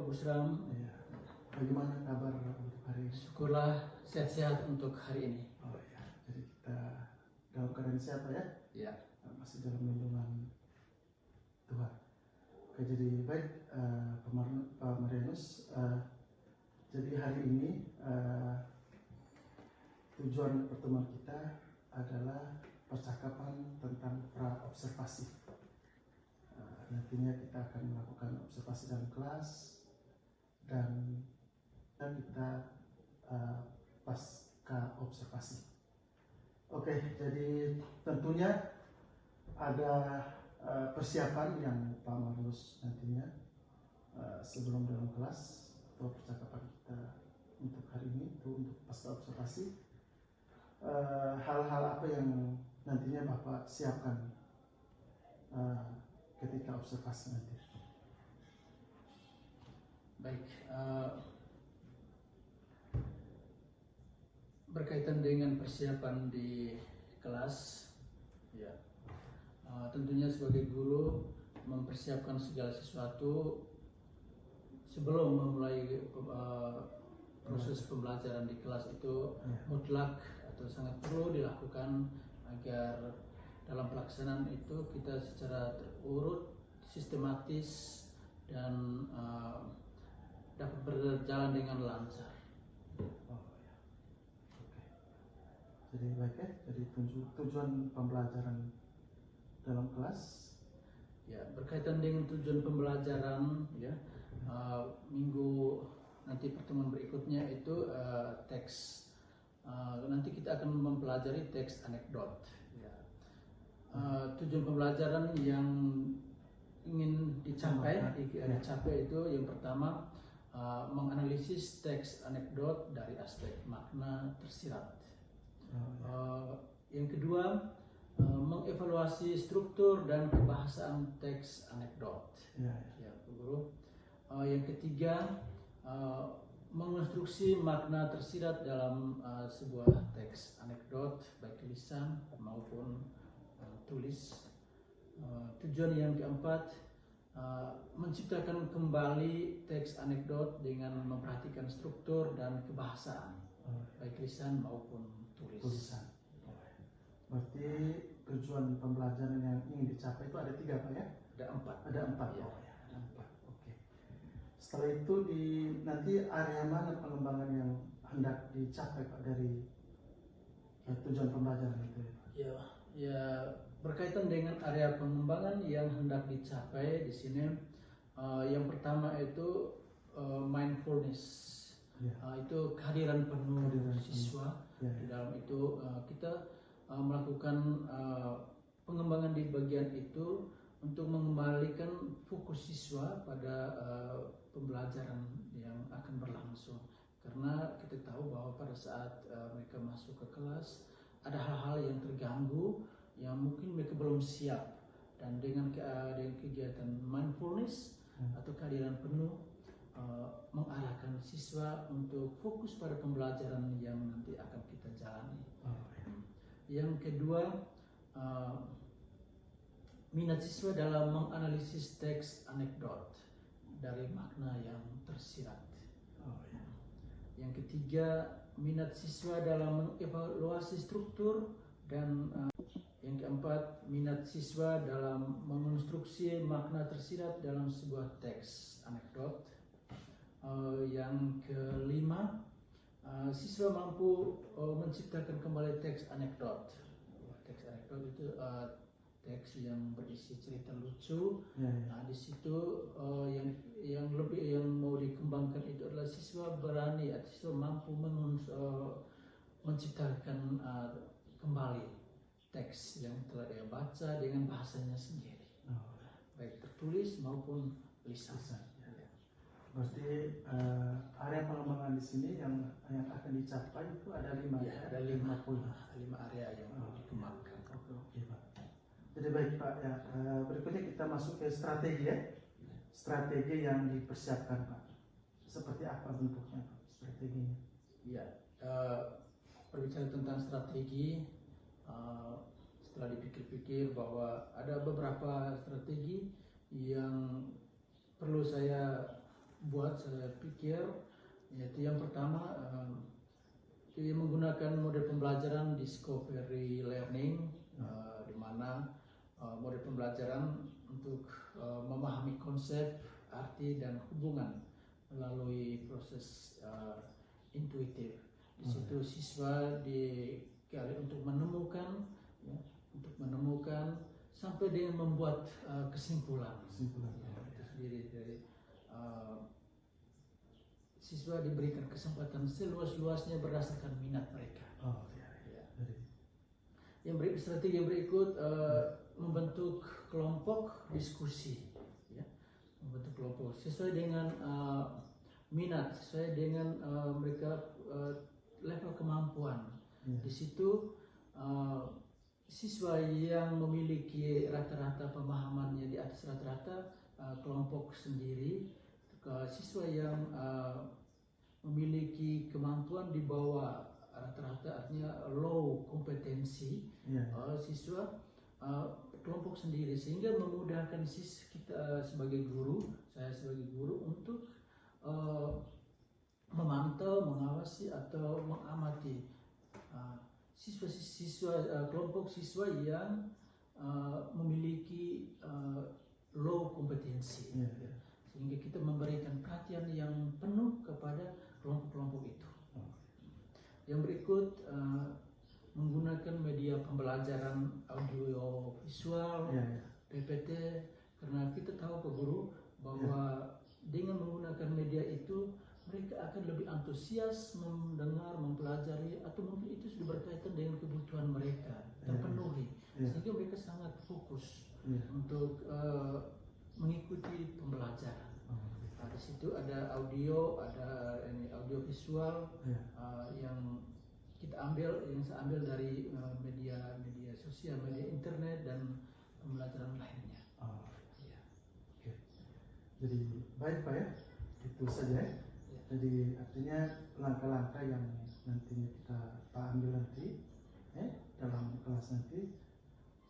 Busram. Ya. Bagaimana kabar untuk hari ini? Syukurlah sehat-sehat untuk hari ini. Oh ya, jadi kita dalam keadaan sehat ya? Ya. Masih dalam lindungan Tuhan. Oke, jadi baik Pak Marianus. Jadi hari ini tujuan pertemuan kita adalah percakapan tentang pra-observasi. Nantinya kita akan melakukan observasi dalam kelas dan kita pasca observasi. Oke, jadi tentunya ada persiapan yang Pak Marius nantinya sebelum dalam kelas atau percakapan kita untuk hari ini itu untuk pasca observasi. Hal-hal apa yang nantinya Bapak siapkan ketika observasi nanti? Baik, berkaitan dengan persiapan di kelas, ya, tentunya sebagai guru mempersiapkan segala sesuatu sebelum memulai proses pembelajaran di kelas itu mutlak atau sangat perlu dilakukan agar dalam pelaksanaan itu kita secara terurut, sistematis dan dapat berjalan dengan lancar. Oh, ya. Oke. Jadi baik ya, jadi tujuan pembelajaran dalam kelas. Ya, berkaitan dengan tujuan pembelajaran, ya, minggu nanti pertemuan berikutnya itu teks. Nanti kita akan mempelajari teks anekdot. Ya. Tujuan pembelajaran yang ingin dicapai itu yang pertama menganalisis teks anekdot dari aspek makna tersirat. Yang kedua mengevaluasi struktur dan kebahasaan teks anekdot. Ya, Pak Guru. Yang ketiga mengonstruksi makna tersirat dalam sebuah teks anekdot baik lisan maupun tulis. Tujuan yang keempat menciptakan kembali teks anekdot dengan memperhatikan struktur dan kebahasaan baik lisan maupun tulisan. Berarti tujuan pembelajaran yang ingin dicapai itu ada 3 Pak ya? Ada 4. Ada 4 ya. Oh ya, ada 4. Oke. Setelah itu nanti area mana pengembangan yang hendak dicapai Pak dari tujuan pembelajaran itu? Ya, berkaitan dengan area pengembangan yang hendak dicapai di sini, yang pertama itu mindfulness. Itu kehadiran penuh siswa. Di dalam itu kita melakukan pengembangan di bagian itu untuk mengembalikan fokus siswa pada pembelajaran yang akan berlangsung. Karena kita tahu bahwa pada saat mereka masuk ke kelas ada hal-hal yang terganggu yang mungkin mereka belum siap, dan dengan kegiatan mindfulness atau kehadiran penuh mengarahkan siswa untuk fokus pada pembelajaran yang nanti akan kita jalani. Yang kedua, minat siswa dalam menganalisis teks anekdot dari makna yang tersirat. Yang ketiga, minat siswa dalam mengevaluasi struktur dan yang keempat, minat siswa dalam mengonstruksi makna tersirat dalam sebuah teks anekdot. Yang kelima, siswa mampu menciptakan kembali teks anekdot. Teks anekdot itu teks yang berisi cerita lucu. Nah, di situ yang mau dikembangkan itu adalah siswa berani atau siswa mampu menciptakan kembali teks yang telah dia baca dengan bahasanya sendiri, baik tertulis maupun lisan. Berarti area pengembangan di sini yang akan dicapai itu ada 5. Ya, ada 5 area yang dikembangkan. Oke Pak. Jadi baik Pak ya, berikutnya kita masuk ke strategi ya. Strategi yang dipersiapkan Pak. Seperti apa bentuknya Pak strateginya? Ya, berbicara tentang strategi, setelah dipikir-pikir bahwa ada beberapa strategi yang perlu saya buat, saya pikir yaitu yang pertama kita menggunakan model pembelajaran discovery learning, di mana model pembelajaran untuk memahami konsep, arti dan hubungan melalui proses intuitif. Di situ siswa dikali untuk menemukan, ya, sampai dengan membuat kesimpulan. Ya, itu sendiri dari siswa diberikan kesempatan seluas-luasnya berdasarkan minat mereka. Ya. Strategi yang berikut membentuk kelompok diskusi, ya. Membentuk kelompok sesuai dengan minat, sesuai dengan mereka level kemampuan. Di situ siswa yang memiliki rata-rata pemahamannya di atas rata-rata kelompok sendiri, siswa yang memiliki kemampuan di bawah rata-rata artinya low kompetensi, siswa kelompok sendiri, sehingga memudahkan kita sebagai guru, saya sebagai guru untuk memantau, mengawasi atau mengamati kelompok siswa yang memiliki low kompetensi, sehingga kita memberikan perhatian yang penuh kepada kelompok-kelompok itu. Yang berikut menggunakan media pembelajaran audio visual, PPT, karena kita tahu Pak Guru bahwa dengan menggunakan media itu mereka akan lebih antusias mendengar, mempelajari, atau mungkin itu sudah berkaitan dengan kebutuhan mereka terpenuhi, sehingga mereka sangat fokus untuk mengikuti pembelajaran. Di situ ada audio, ada audio visual yang saya ambil dari media sosial, media internet dan pembelajaran lainnya. Jadi baik Pak ya, itu saja ya. Jadi artinya langkah-langkah yang nantinya kita ambil nanti dalam kelas nanti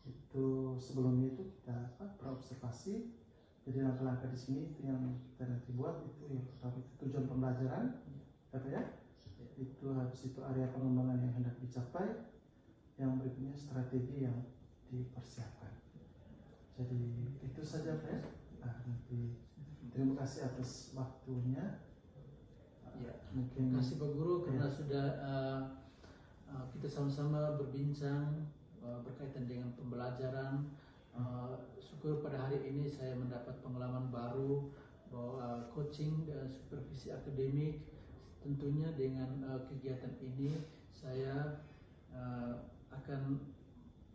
itu, sebelumnya itu kita berobservasi. Jadi langkah-langkah di sini itu yang kita nanti buat itu yang pertama itu tujuan pembelajaran, apa ya? Itu habis itu area pengembangan yang hendak dicapai, yang berikutnya strategi yang dipersiapkan. Jadi itu saja Pak ya. Nanti terima kasih atas waktunya. Mungkin terima kasih Pak Guru karena sudah kita sama-sama berbincang berkaitan dengan pembelajaran. Syukur pada hari ini saya mendapat pengalaman baru bahwa coaching dan supervisi akademik, tentunya dengan kegiatan ini saya akan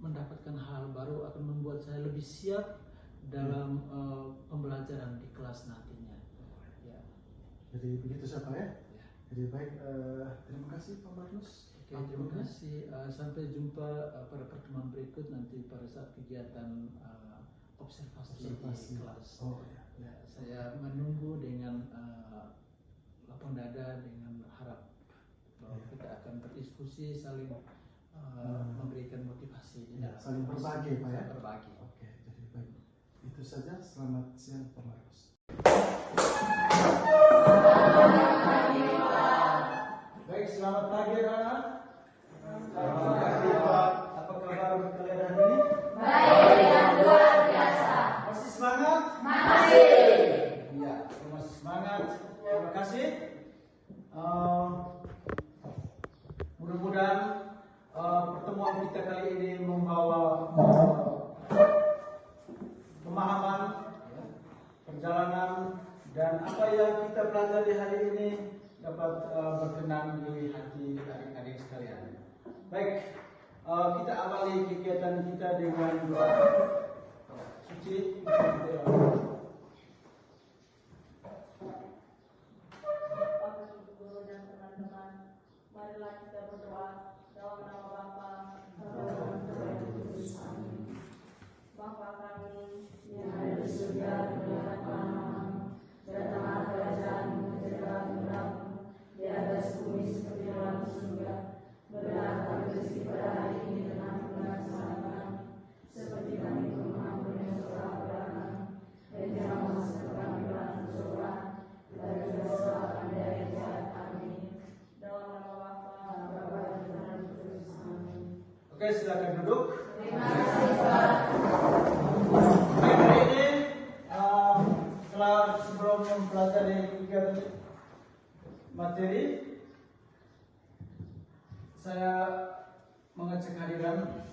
mendapatkan hal baru, akan membuat saya lebih siap dalam pembelajaran di kelas nantinya. Jadi begitu siapa ya? Jadi baik, terima kasih Pak Marnus. Terima kasih. Sampai jumpa pada pertemuan berikut nanti pada saat kegiatan observasi di kelas. Saya menunggu dengan lapang dada, dengan harap bahwa kita akan berdiskusi, saling memberikan motivasi, saling berbagi Pak ya. Berbagi. Oke, jadi baik. Itu saja. Selamat siang Pak Marnus. Baik, selamat pagi anak-anak. Selamat pagi Pak. Apa kabar kalian hari ini? Baik dan luar biasa. Masih semangat? Masih. Iya, masih semangat. Terima kasih. Mudah-mudahan pertemuan kita kali ini membawa pemahaman, perjalanan, dan apa yang kita pelajari hari ini dapat berkenan di hati adik-adik sekalian. Baik, kita awali kegiatan kita dengan doa suci. Bapak, Guru dan teman-teman, marilah kita berdoa dalam nama Bapa, Bapa kami yang ada di surga, dimuliakan namamu, datanglah kerajaanmu, jadilah kehendakmu di atas bumi seperti dalam surga. Berilah kami rezeki pada hari ini dan ampunilah kesalahan kami, seperti kami pun mengampuni yang telah kepada kami, dan Oke, silakan duduk. Terima kasih, Pak. Oke, hari ini setelah sebelum mempelajari kegiatan materi, saya mengecek hadiran.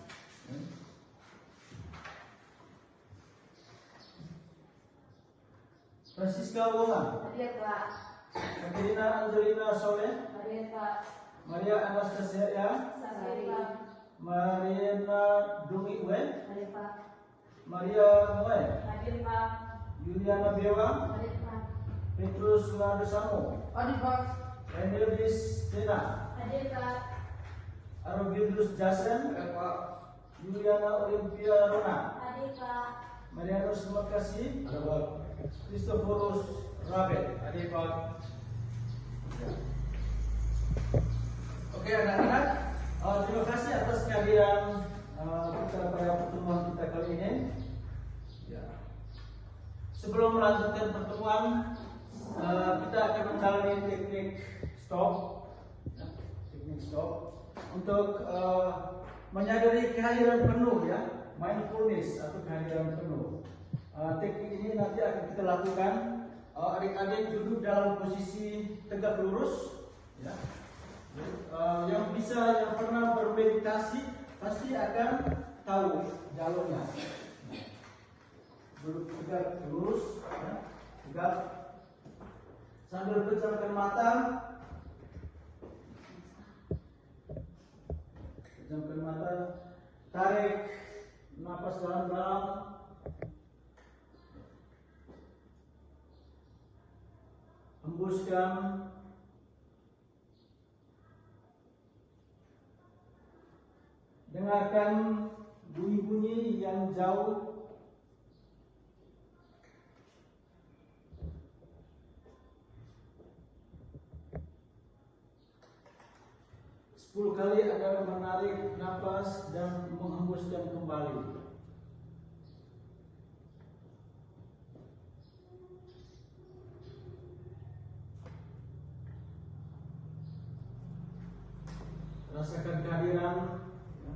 Francisca Wongan, Hadir, Pak. Katerina Angelina Soleh, Hadir, Pak. Maria Anastasia, Hadir, Pak. Mariana Dungi Wen, Hadir, Pak. Maria Noe, Hadir, Pak. Juliana Bewa, Hadir, Pak. Petrus Wadesamo, Hadir, Pak. Renildis Dena, Hadir, Pak. Arogidus Jasen, Juliana Olimpia Rona, Hadir, Pak. Marianus Makasi, Christophorus Rabet, hadir Pak. Oke anak-anak, terima kasih atas kehadiran kita pada pertemuan kita kali ini. Ya. Sebelum melanjutkan pertemuan, kita akan menjalani teknik stop, ya, teknik stop untuk menyadari kehadiran penuh, ya, mindfulness atau kehadiran penuh. Teknik ini nanti akan kita lakukan. Adik-adik duduk dalam posisi tegak lurus, ya. Yang pernah bermeditasi pasti akan tahu jalurnya. Duduk tegak lurus, ya, tegak, sambil pejamkan mata. Pejamkan mata, tarik napas dalam-dalam. Hembuskan. Dengarkan bunyi-bunyi yang jauh. Sepuluh kali Anda menarik nafas dan menghembuskan kembali. Rasakan kehadiran, ya,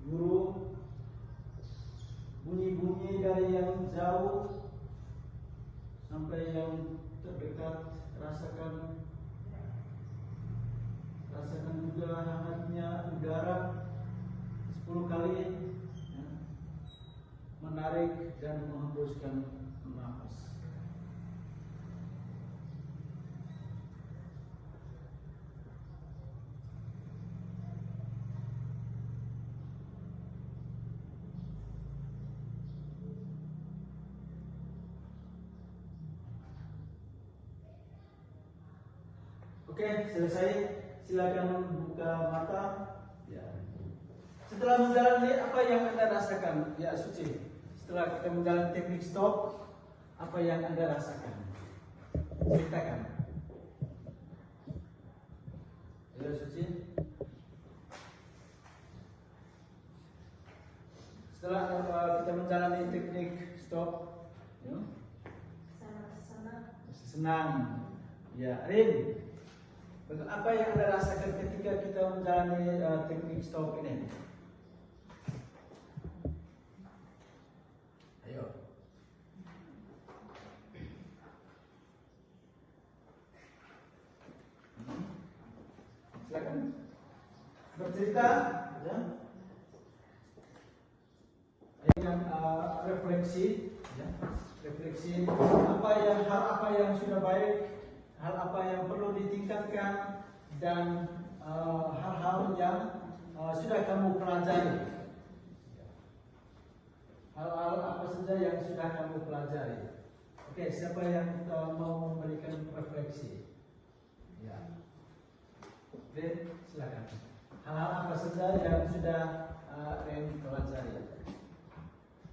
guru, bunyi-bunyi dari yang jauh sampai yang terdekat. Rasakan juga hangatnya udara. 10 kali, ya, menarik dan menghembuskan nafas. Oke, selesai. Silakan membuka mata. Ya. Setelah menjalani, apa yang Anda rasakan? Ya, Suci. Setelah kita menjalani teknik stop, apa yang Anda rasakan? Ceritakan. Ya, Suci. Setelah kita menjalani teknik stop, ya, senang. Ya, Rin. Apa yang Anda rasakan ketika kita menjalani teknik stop ini? Ayo. Silakan bercerita, ya. Dengan refleksi, ya. Refleksi hal apa yang sudah baik, hal apa yang perlu ditingkatkan, dan hal-hal yang sudah kamu pelajari. Hal-hal apa saja yang sudah kamu pelajari. Oke, siapa yang mau memberikan refleksi? Ya, Ren, silakan. Hal-hal apa saja yang sudah Ren pelajari?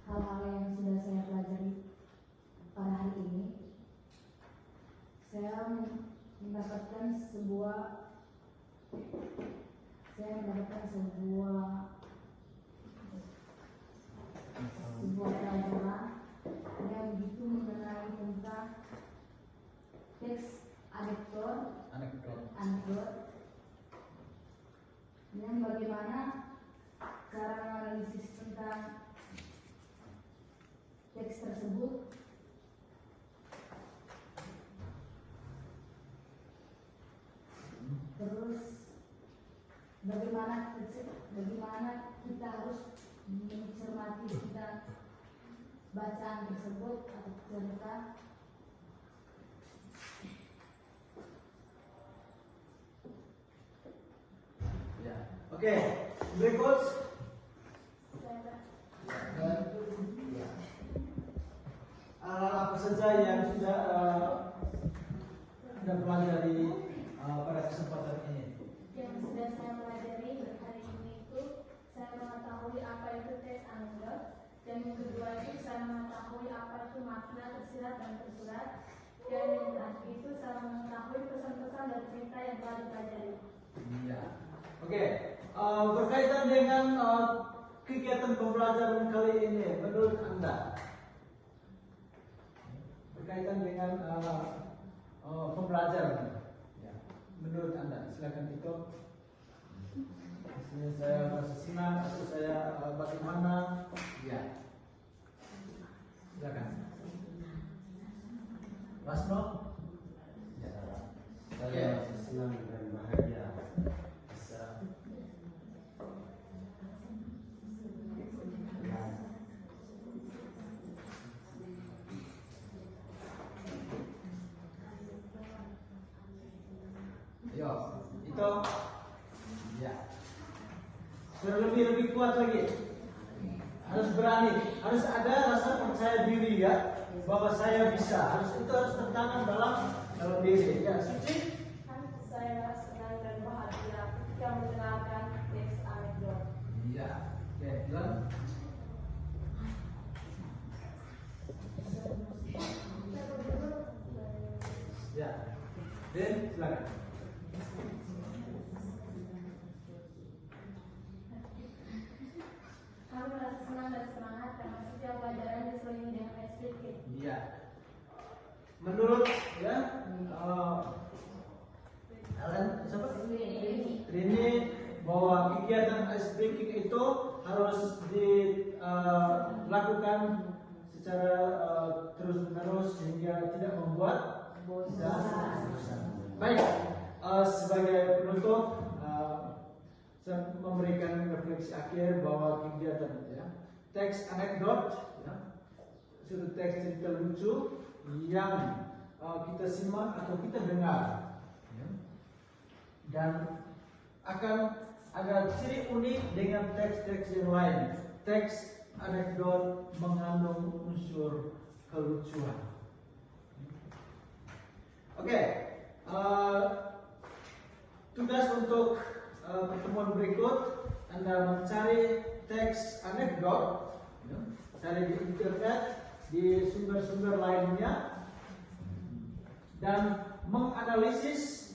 Hal-hal yang sudah saya pelajari pada hari ini, saya mendapatkan sebuah pelajaran yang begitu mengenai tentang teks anekdot Anekdot. yang bagaimana tersebut. Terus bagaimana kita harus mencermati kita bacaan tersebut atau cerita. Ya. Oke, berikut. Apa saja yang sudah Anda pelajari pada kesempatan ini? Yang sudah saya pelajari hari ini itu saya mengetahui apa itu teks anekdot, dan yang kedua itu saya mengetahui apa itu makna tersirat dan tersurat, dan yang terakhir itu saya mengetahui pesan-pesan dan cerita yang telah dipelajari. Iya. Oke, berkaitan dengan kegiatan pembelajaran kali ini, menurut Anda berkaitan dengan pembelajaran, ya, menurut Anda, silakan itu. Misalnya saya merasa senang atau saya bagaimana? Ya, silakan. Mas No? Ya, saya masih senang dan bahagia bisa Yo, itu, ya, sudah lebih kuat lagi. Harus berani, harus ada rasa percaya diri ya, bahwa saya bisa. Itu harus tertanam dalam diri. Ya, Suci. Saya senang dan bahagia ketika mendengarkan teks anekdot. Iya. Oke, Dilan. Ya. Den, silakan. Kami merasa senang dan semangat karena setiap pelajaran diselingi dengan eksplisit. Iya. Menurut ya, Alan, siapa? Rini, bahwa kegiatan ice breaking itu harus dilakukan secara terus-menerus sehingga tidak membuat bosan. Baik, sebagai penutup, saya memberikan refleksi akhir bahwa kegiatan ya, teks anekdot, ya, suatu teks cerita lucu yang kita simak atau kita dengar, ya, dan akan ada ciri unik dengan teks-teks yang lain. Teks anekdot mengandung unsur kelucuan. Oke, tugas untuk pertemuan berikut, Anda mencari teks anekdot, ya, cari di internet, di sumber-sumber lainnya, dan menganalisis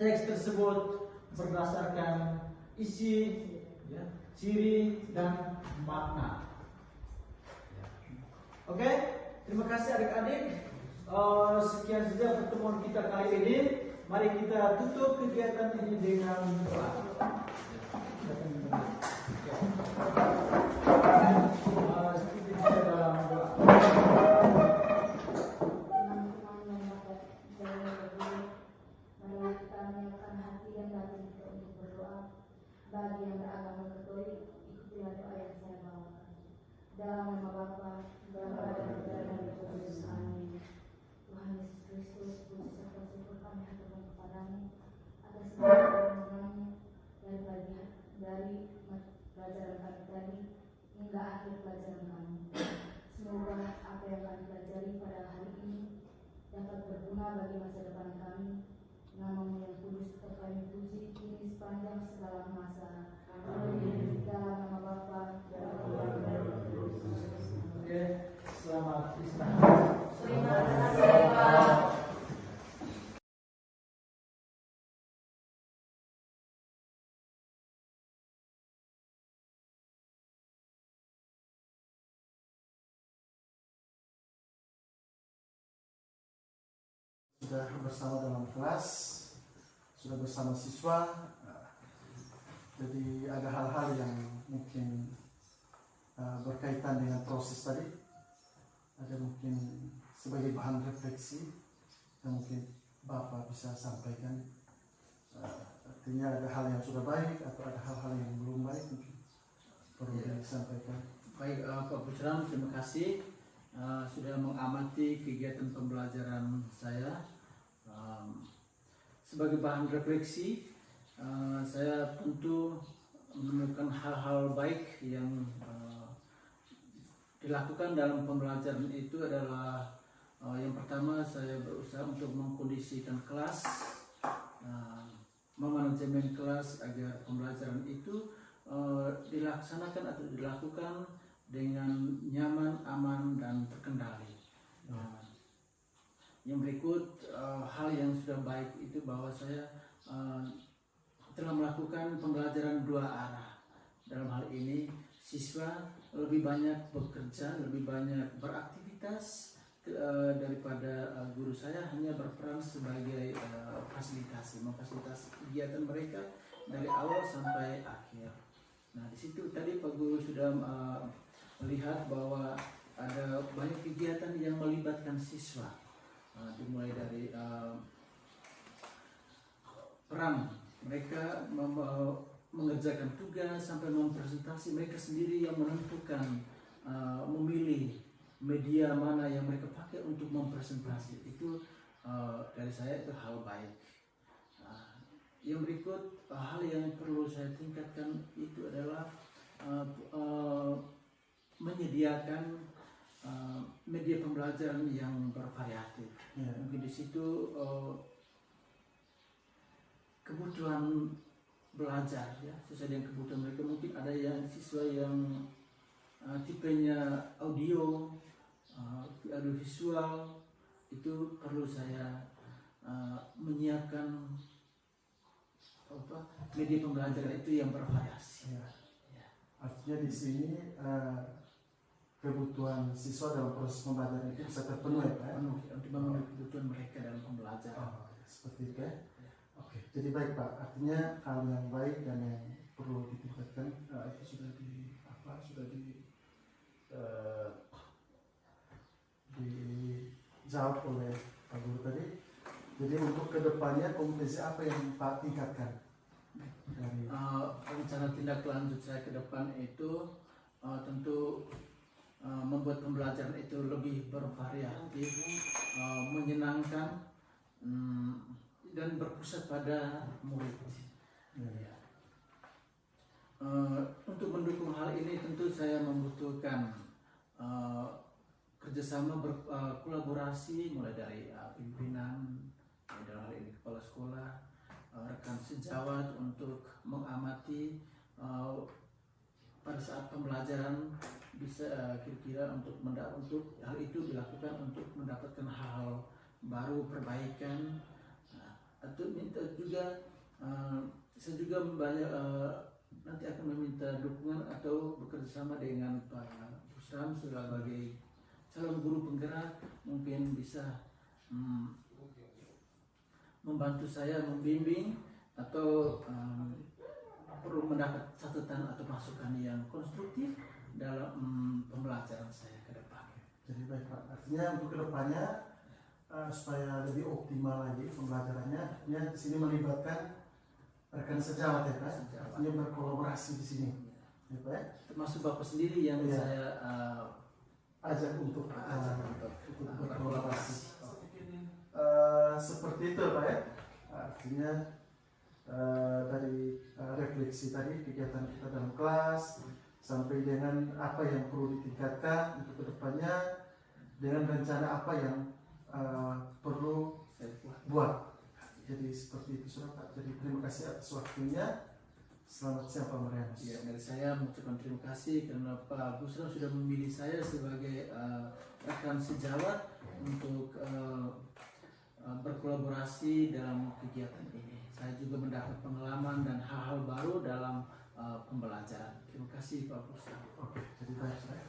teks tersebut berdasarkan isi, ya, ciri, dan makna. Oke, terima kasih adik-adik. Sekian saja pertemuan kita kali ini. Mari kita tutup kegiatan ini dengan doa. Bagi yang beragama Katolik, ikutilah doa yang saya bawakan. Dalam nama Bapa, Bapa dan Putra dan Roh Kudus. Amin. Tuhan Yesus Kristus, puji serta syukur kami haturkan kepadamu atas segala pertolonganmu dari pelajaran kami tadi hingga akhir pelajaran kami. Semoga apa yang kami pelajari pada hari ini dapat berguna bagi masa depan kami. Namamu yang kudus tetap kami puji kini sepanjang segala masa. Amin. Dalam nama Bapa dan Putra dan Roh Kudus. Oke, selamat istirahat. Terima kasih Pak. Sudah bersama dalam kelas, sudah bersama siswa. Jadi ada hal-hal yang mungkin berkaitan dengan proses tadi, ada mungkin sebagai bahan refleksi yang mungkin Bapak bisa sampaikan. Artinya ada hal yang sudah baik atau ada hal-hal yang belum baik mungkin perlu disampaikan. Baik, Pak Busram, terima kasih sudah mengamati kegiatan pembelajaran saya. Sebagai bahan refleksi, saya tentu menemukan hal-hal baik yang dilakukan dalam pembelajaran itu adalah yang pertama, saya berusaha untuk mengkondisikan kelas, memanajemen kelas agar pembelajaran itu dilaksanakan atau dilakukan dengan nyaman, aman, dan terkendali. Yang berikut, hal yang sudah baik itu bahwa saya telah melakukan pembelajaran dua arah. Dalam hal ini, siswa lebih banyak bekerja, lebih banyak beraktivitas daripada guru saya hanya berperan sebagai memfasilitasi kegiatan mereka dari awal sampai akhir. Nah, di situ tadi Pak Guru sudah melihat bahwa ada banyak kegiatan yang melibatkan siswa, dimulai dari peran mereka mengerjakan tugas sampai mempresentasi, mereka sendiri yang menentukan memilih media mana yang mereka pakai untuk mempresentasi. Itu dari saya itu hal baik. Yang berikut, hal yang perlu saya tingkatkan itu adalah menyediakan media pembelajaran yang bervariatif. Mungkin di situ kebutuhan belajar ya sesuai dengan kebutuhan mereka. Mungkin ada yang siswa yang tipenya audio visual, itu perlu saya menyiapkan media pembelajaran itu yang bervariasi. Artinya di sini kebutuhan siswa dalam proses pembelajaran itu bisa terpenuhi, Pak? Untuk memenuhi kebutuhan mereka dalam pembelajaran. Seperti itu ya. Oke, jadi baik Pak. Artinya hal yang baik dan yang perlu ditingkatkan itu sudah dijawab oleh Pak Guru tadi. Jadi untuk kedepannya kompetensi apa yang Pak tingkatkan? Rencana tindak lanjut saya ke depan itu tentu membuat pembelajaran itu lebih bervariatif, menyenangkan, dan berpusat pada murid. Untuk mendukung hal ini tentu saya membutuhkan kerjasama kolaborasi mulai dari pimpinan, dalam hal ini kepala sekolah, rekan sejawat untuk mengamati pada saat pembelajaran bisa kira-kira untuk hal itu dilakukan untuk mendapatkan hal baru, perbaikan, atau minta juga saya juga nanti akan meminta dukungan atau bekerjasama dengan Pak Busram sebagai calon guru penggerak, mungkin bisa membantu saya membimbing atau perlu mendapat catatan atau masukan yang konstruktif dalam pembelajaran saya ke depan. Jadi baik Pak, artinya untuk kedepannya supaya lebih optimal lagi pembelajarannya, ya di sini melibatkan rekan sejawat ya Pak, artinya berkolaborasi di sini, ya Pak ya. Termasuk Bapak sendiri yang saya ajak untuk berkolaborasi. Seperti itu Pak ya, artinya dari refleksi tadi kegiatan kita dalam kelas sampai dengan apa yang perlu ditingkatkan untuk kedepannya, dengan rencana apa yang perlu buat. Jadi seperti itu sudah Pak. Jadi terima kasih atas waktunya. Selamat siang Pak Marianus. Ya, dari saya mengucapkan terima kasih karena Pak Busram sudah memilih saya sebagai rekan sejawat untuk berkolaborasi dalam kegiatan ini. Saya juga mendapat pengalaman dan hal-hal baru dalam pembelajaran. Terima kasih Pak Busram. Oke, jadi baik saya.